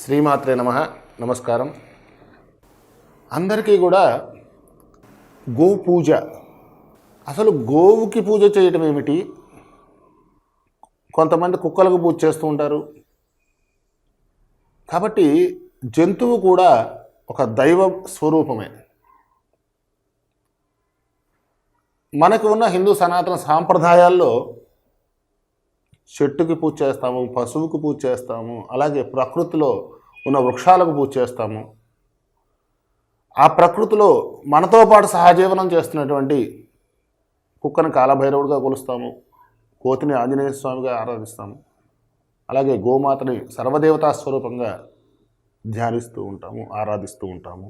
శ్రీమాత్రే నమః. నమస్కారం. అందరికీ కూడా గో పూజ, అసలు గోవుకి పూజ చేయటం ఏమిటి? కొంతమంది కుక్కలకు పూజ చేస్తూ ఉంటారు. కాబట్టి జంతువు కూడా ఒక దైవ స్వరూపమే. మనకు ఉన్న హిందూ సనాతన సాంప్రదాయాల్లో చెట్టుకి పూజ చేస్తాము, పశువుకు పూజ చేస్తాము, అలాగే ప్రకృతిలో ఉన్న వృక్షాలకు పూజ చేస్తాము. ఆ ప్రకృతిలో మనతో పాటు సహజీవనం చేస్తున్నటువంటి కుక్కను కాలభైరవుడిగా కొలుస్తాము, కోతిని ఆంజనేయ స్వామిగా ఆరాధిస్తాము, అలాగే గోమాతని సర్వదేవతా స్వరూపంగా ధ్యానిస్తూ ఉంటాము, ఆరాధిస్తూ ఉంటాము.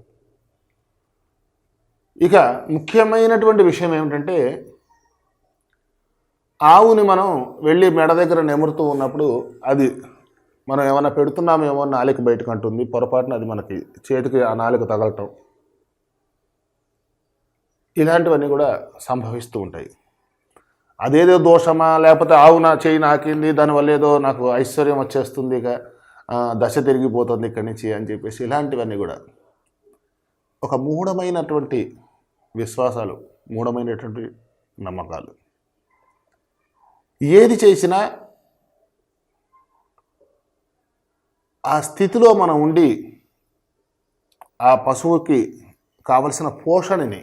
ఇక ముఖ్యమైనటువంటి విషయం ఏమిటంటే, ఆవుని మనం వెళ్ళి మెడ దగ్గర నెమురుతూ ఉన్నప్పుడు అది మనం ఏమైనా పెడుతున్నామేమో నాలుక బయటకు అంటుంది, పొరపాటున అది మనకి చేతికి ఆ నాలుక తగలటం, ఇలాంటివన్నీ కూడా సంభవిస్తూ ఉంటాయి. అదేదో దోషమా, లేకపోతే ఆవు నా చేయి నాకింది, దానివల్ల ఏదో నాకు ఐశ్వర్యం వచ్చేస్తుంది, ఇక దశ తిరిగిపోతుంది ఇక్కడి నుంచి అని చెప్పేసి ఇలాంటివన్నీ కూడా ఒక మూఢమైనటువంటి విశ్వాసాలు, మూఢమైనటువంటి నమ్మకాలు. ఏది చేసినా ఆ స్థితిలో మనం ఉండి ఆ పశువుకి కావలసిన పోషణని,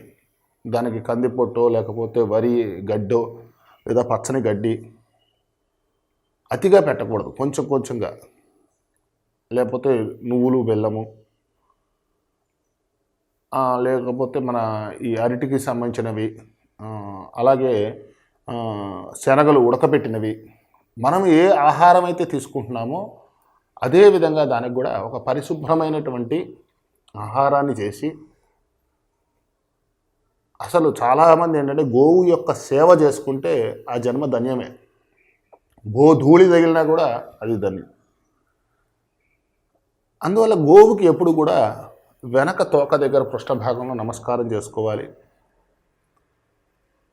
దానికి కందిపొట్టో లేకపోతే వరి గడ్డో లేదా పచ్చని గడ్డి అతిగా పెట్టకూడదు, కొంచెం కొంచెంగా, లేకపోతే నువ్వులు బెల్లము, లేకపోతే మన ఈ అరటికి సంబంధించినవి, అలాగే శనగలు ఉడకబెట్టినవి, మనం ఏ ఆహారం అయితే తీసుకుంటున్నామో అదేవిధంగా దానికి కూడా ఒక పరిశుభ్రమైనటువంటి ఆహారాన్ని చేసి, అసలు చాలామంది ఏంటంటే గోవు యొక్క సేవ చేసుకుంటే ఆ జన్మ ధన్యమే. గోధూళి తగిలినా కూడా అది ధన్యం. అందువల్ల గోవుకి ఎప్పుడు కూడా వెనక తోక దగ్గర పృష్ఠభాగంలో నమస్కారం చేసుకోవాలి.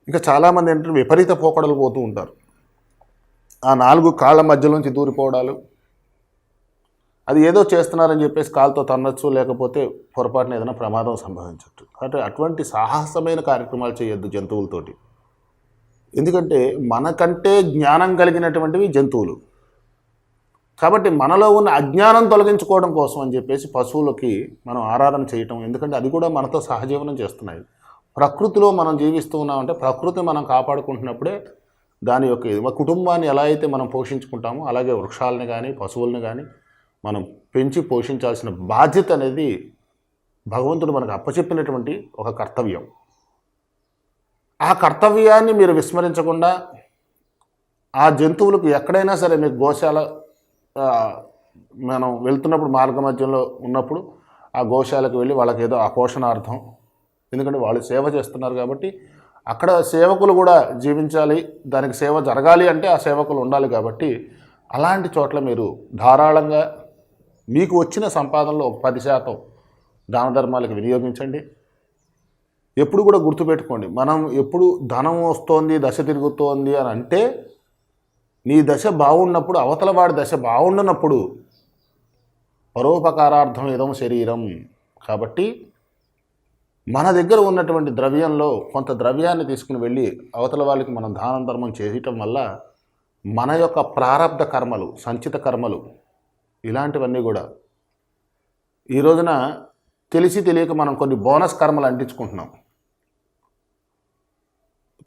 ఇంకా చాలామంది ఏంటంటే విపరీత పోకడలు పోతూ ఉంటారు, ఆ 4 కాళ్ళ మధ్యలోంచి దూరిపోవడాలు, అది ఏదో చేస్తున్నారని చెప్పేసి కాలుతో తన్నచ్చు, లేకపోతే పొరపాటున ఏదైనా ప్రమాదం సంభవించవచ్చు. కాబట్టి అటువంటి సాహసమైన కార్యక్రమాలు చేయొద్దు జంతువులతోటి. ఎందుకంటే మనకంటే జ్ఞానం కలిగినటువంటివి జంతువులు. కాబట్టి మనలో ఉన్న అజ్ఞానం తొలగించుకోవడం కోసం అని చెప్పేసి పశువులకి మనం ఆరాధన చేయటం. ఎందుకంటే అది కూడా మనతో సహజీవనం చేస్తున్నాయి. ప్రకృతిలో మనం జీవిస్తూ ఉన్నామంటే ప్రకృతి మనం కాపాడుకుంటున్నప్పుడే దాని యొక్క కుటుంబాన్ని ఎలా అయితే మనం పోషించుకుంటామో అలాగే వృక్షాలని కానీ పశువులను కానీ మనం పెంచి పోషించాల్సిన బాధ్యత అనేది భగవంతుడు మనకు అప్పచెప్పినటువంటి ఒక కర్తవ్యం. ఆ కర్తవ్యాన్ని మీరు విస్మరించకుండా ఆ జంతువులకు ఎక్కడైనా సరే, మీకు గోశాల మనం వెళ్తున్నప్పుడు మార్గ మధ్యంలో ఉన్నప్పుడు ఆ గోశాలకు వెళ్ళి వాళ్ళకి ఏదో ఆ పోషణార్థం, ఎందుకంటే వాళ్ళు సేవ చేస్తున్నారు కాబట్టి అక్కడ సేవకులు కూడా జీవించాలి, దానికి సేవ జరగాలి అంటే ఆ సేవకులు ఉండాలి. కాబట్టి అలాంటి చోట్ల మీరు ధారాళంగా మీకు వచ్చిన సంపాదనలో 10% దాన ధర్మాలకు వినియోగించండి. ఎప్పుడు కూడా గుర్తుపెట్టుకోండి, మనం ఎప్పుడు ధనం వస్తోంది, దశ తిరుగుతోంది అని అంటే నీ దశ బాగున్నప్పుడు, అవతల వాడి దశ బాగుండనప్పుడు పరోపకారార్థం ఇదం శరీరం. కాబట్టి మన దగ్గర ఉన్నటువంటి ద్రవ్యంలో కొంత ద్రవ్యాన్ని తీసుకుని వెళ్ళి అవతల వాళ్ళకి మనం దానం ధర్మం చేయటం వల్ల మన యొక్క ప్రారబ్ధ కర్మలు, సంచిత కర్మలు, ఇలాంటివన్నీ కూడా ఈ రోజున తెలిసి తెలియక మనం కొన్ని బోనస్ కర్మలు అంటించుకుంటున్నాం.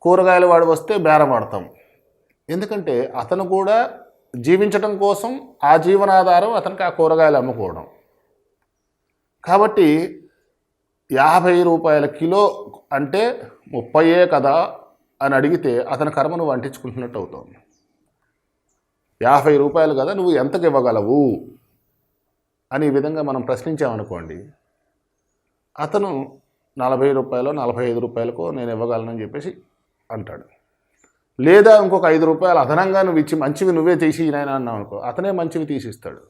కూరగాయలు వాడు వస్తే బేరం ఆడతాం, ఎందుకంటే అతను కూడా జీవించడం కోసం ఆ జీవనాధారం అతనికి ఆ కూరగాయలు అమ్ముకోవడం. కాబట్టి 50 రూపాయల కిలో అంటే 30 కదా అని అడిగితే అతని కర్మ నువ్వు అంటించుకుంటున్నట్టు అవుతుంది. 50 రూపాయలు కదా, నువ్వు ఎంతకు ఇవ్వగలవు అని ఈ విధంగా మనం ప్రశ్నించామనుకోండి, అతను 40 రూపాయలు 45 రూపాయలకో నేను ఇవ్వగలనని చెప్పేసి అంటాడు. లేదా ఇంకొక 5 రూపాయలు అదనంగా నువ్వు ఇచ్చి మంచివి నువ్వే తీసి నాయన అన్నావు అనుకో, అతనే మంచివి తీసిస్తాడు.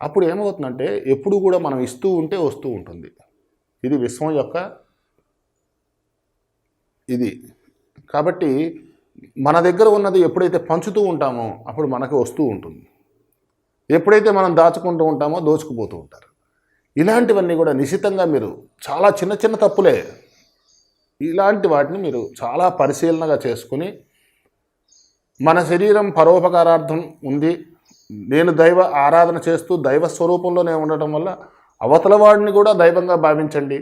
అప్పుడు ఏమవుతుందంటే ఎప్పుడు కూడా మనం ఇస్తూ ఉంటే వస్తూ ఉంటుంది. ఇది విశ్వం యొక్క ఇది. కాబట్టి మన దగ్గర ఉన్నది ఎప్పుడైతే పంచుతూ ఉంటామో అప్పుడు మనకు వస్తూ ఉంటుంది. ఎప్పుడైతే మనం దాచుకుంటూ ఉంటామో దోచుకుపోతూ ఉంటారు. ఇలాంటివన్నీ కూడా నిశితంగా మీరు చాలా చిన్న చిన్న తప్పులే, ఇలాంటి వాటిని మీరు చాలా పరిశీలనగా చేసుకుని, మన శరీరం పరోపకారార్థం ఉంది, నేను దైవ ఆరాధన చేస్తూ దైవ స్వరూపంలోనే ఉండటం వల్ల అవతల వాడిని కూడా దైవంగా భావించండి.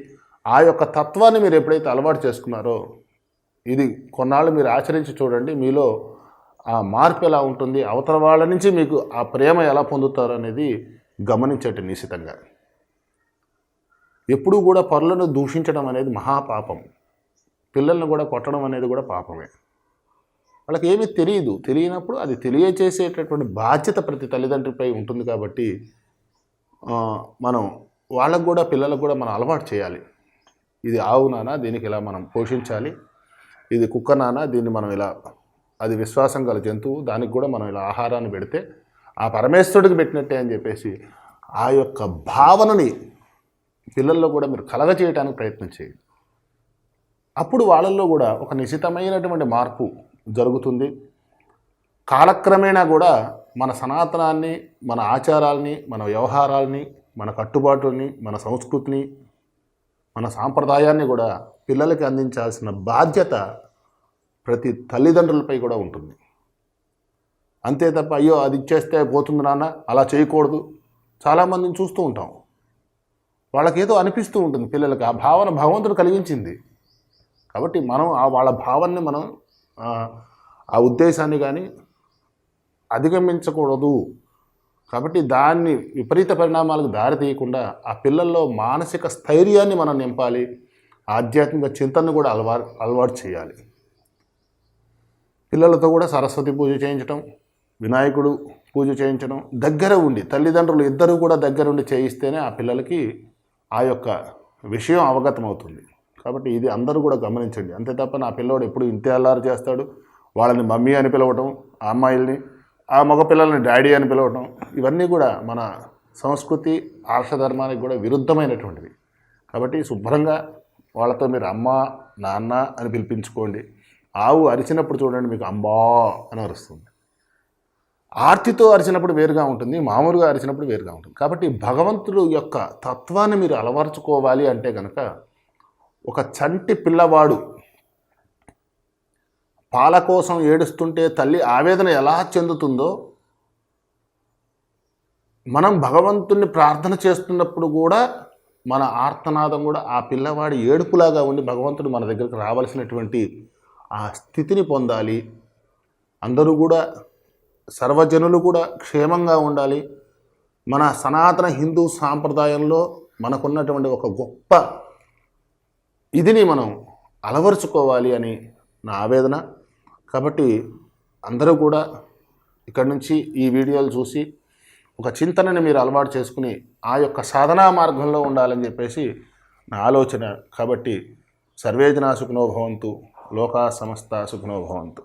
ఆ యొక్క తత్వాన్ని మీరు ఎప్పుడైతే అలవాటు చేసుకున్నారో, ఇది కొన్నాళ్ళు మీరు ఆచరించి చూడండి, మీలో ఆ మార్పు ఎలా ఉంటుంది, అవతల వాళ్ళ నుంచి మీకు ఆ ప్రేమ ఎలా పొందుతారు అనేది గమనించండి నిశితంగా. ఎప్పుడూ కూడా పరులను దూషించడం అనేది మహాపాపం. పిల్లల్ని కూడా కొట్టడం అనేది కూడా పాపమే. వాళ్ళకి ఏమీ తెలియనప్పుడు అది తెలియచేసేటటువంటి బాధ్యత ప్రతి తల్లిదండ్రులపై ఉంటుంది. కాబట్టి మనం వాళ్ళకు కూడా, పిల్లలకు కూడా మనం అలవాటు చేయాలి. ఇది ఆవు నాన్న, దీనికి ఇలా మనం పోషించాలి, ఇది కుక్క నాన్న, దీన్ని మనం ఇలా, అది విశ్వాసం గల జంతువు, దానికి కూడా మనం ఇలా ఆహారాన్ని పెడితే ఆ పరమేశ్వరుడికి పెట్టినట్టే అని చెప్పేసి ఆ యొక్క భావనని పిల్లల్లో కూడా మీరు కలగచేయడానికి ప్రయత్నం చేయండి. అప్పుడు వాళ్ళల్లో కూడా ఒక నిశితమైనటువంటి మార్పు జరుగుతుంది. కాలక్రమేణా కూడా మన సనాతనాన్ని, మన ఆచారాల్ని, మన వ్యవహారాల్ని, మన కట్టుబాట్లని, మన సంస్కృతిని, మన సాంప్రదాయాన్ని కూడా పిల్లలకి అందించాల్సిన బాధ్యత ప్రతి తల్లిదండ్రులపై కూడా ఉంటుంది. అంతే తప్ప అయ్యో అది ఇచ్చేస్తే పోతుంది నాన్న, అలా చేయకూడదు. చాలామందిని చూస్తూ ఉంటాం, వాళ్ళకేదో అనిపిస్తూ ఉంటుంది పిల్లలకి, ఆ భావన భగవంతుడు కలిగించింది. కాబట్టి మనం వాళ్ళ భావాన్ని మనం ఆ ఉద్దేశాన్ని కానీ అధిగమించకూడదు. కాబట్టి దాన్ని విపరీత పరిణామాలకు దారి తీయకుండా ఆ పిల్లల్లో మానసిక స్థైర్యాన్ని మనం నింపాలి, ఆధ్యాత్మిక చింతనను కూడా అలవాటు చేయాలి. పిల్లలతో కూడా సరస్వతి పూజ చేయించడం, వినాయకుడు పూజ చేయించడం, దగ్గర ఉండి తల్లిదండ్రులు ఇద్దరు కూడా దగ్గరుండి చేయిస్తేనే ఆ పిల్లలకి ఆ యొక్క విషయం అవగతమవుతుంది. కాబట్టి ఇది అందరూ కూడా గమనించండి. అంతే తప్ప నా పిల్లోడు ఎప్పుడు ఇంతే అల్లారు చేస్తాడు, వాళ్ళని మమ్మీ అని పిలవటం, ఆ అమ్మాయిల్ని, ఆ మగపిల్లల్ని డాడీ అని పిలవటం, ఇవన్నీ కూడా మన సంస్కృతి ఆర్షధర్మానికి కూడా విరుద్ధమైనటువంటివి. కాబట్టి శుభ్రంగా వాళ్ళతో మీరు అమ్మ నాన్న అని పిలిపించుకోండి. ఆవు అరిచినప్పుడు చూడండి, మీకు అంబా అని అరుస్తుంది. ఆర్తితో అరిచినప్పుడు వేరుగా ఉంటుంది, మామూలుగా అరిచినప్పుడు వేరుగా ఉంటుంది. కాబట్టి భగవంతుడు యొక్క తత్వాన్ని మీరు అలవర్చుకోవాలి అంటే కనుక, ఒక చంటి పిల్లవాడు పాల కోసం ఏడుస్తుంటే తల్లి ఆవేదన ఎలా చెందుతుందో, మనం భగవంతుణ్ణి ప్రార్థన చేస్తున్నప్పుడు కూడా మన ఆర్తనాదం కూడా ఆ పిల్లవాడి ఏడుపులాగా ఉండి భగవంతుడు మన దగ్గరికి రావాల్సినటువంటి ఆ స్థితిని పొందాలి. అందరూ కూడా, సర్వజనులు కూడా క్షేమంగా ఉండాలి. మన సనాతన హిందూ సాంప్రదాయంలో మనకున్నటువంటి ఒక గొప్ప ఇదిని మనం అలవరుచుకోవాలి అని నా ఆవేదన. కాబట్టి అందరూ కూడా ఇక్కడి నుంచి ఈ వీడియోలు చూసి ఒక చింతనని మీరు అలవాటు చేసుకుని ఆ యొక్క సాధనా మార్గంలో ఉండాలని చెప్పేసి నా ఆలోచన. కాబట్టి సర్వే జనా సుఖినో భవంతు, లోకా సమస్తా సుఖినో భవంతు.